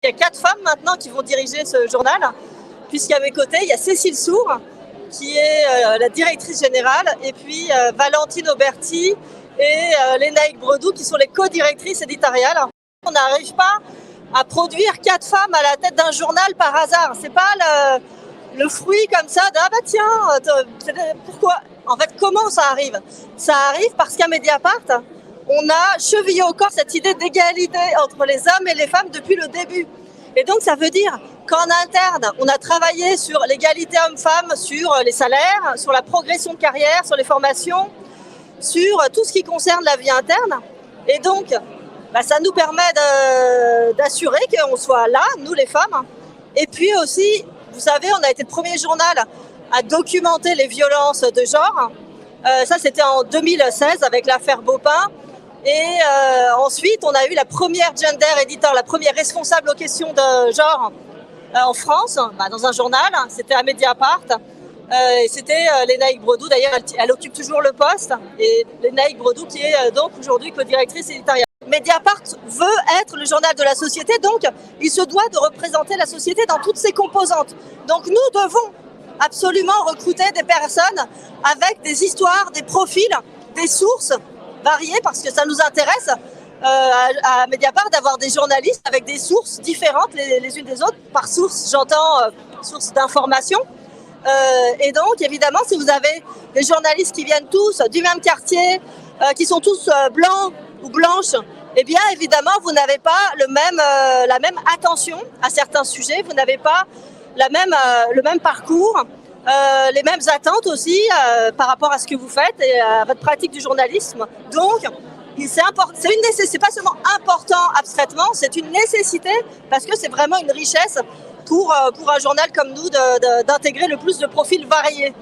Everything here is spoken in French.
Il y a 4 femmes maintenant qui vont diriger ce journal, puisqu'à mes côtés, il y a Cécile Sour, qui est la directrice générale, et puis Valentine Auberti et Lénaïque Bredou, qui sont les co-directrices éditoriales. On n'arrive pas à produire 4 femmes à la tête d'un journal par hasard. C'est pas le fruit comme ça de « ah bah tiens, pourquoi ?» En fait, comment ça arrive? Ça arrive parce qu'à Mediapart, on a chevillé au corps cette idée d'égalité entre les hommes et les femmes depuis le début. Et donc, ça veut dire qu'en interne, on a travaillé sur l'égalité hommes-femmes, sur les salaires, sur la progression de carrière, sur les formations, sur tout ce qui concerne la vie interne. Et donc, ça nous permet d'assurer qu'on soit là, nous les femmes. Et puis aussi, vous savez, on a été le premier journal à documenter les violences de genre. Ça, c'était en 2016 avec l'affaire Beaupin. Et ensuite, on a eu la première gender editor, la première responsable aux questions de genre en France, dans un journal. C'était à Mediapart. Et c'était Lénaïque Bredou. D'ailleurs, elle occupe toujours le poste. Et Lénaïque Bredou, qui est donc aujourd'hui co-directrice éditoriale. Mediapart veut être le journal de la société, donc il se doit de représenter la société dans toutes ses composantes. Donc nous devons absolument recruter des personnes avec des histoires, des profils, des sources variées, parce que ça nous intéresse à Mediapart d'avoir des journalistes avec des sources différentes les unes des autres. Par source, j'entends source d'information. Et donc, évidemment, si vous avez des journalistes qui viennent tous du même quartier, qui sont tous blancs ou blanches, eh bien, évidemment, vous n'avez pas la même attention à certains sujets, vous n'avez pas le même parcours, les mêmes attentes aussi par rapport à ce que vous faites et à votre pratique du journalisme. Donc, c'est pas seulement important abstraitement, c'est une nécessité parce que c'est vraiment une richesse pour un journal comme nous d'intégrer le plus de profils variés.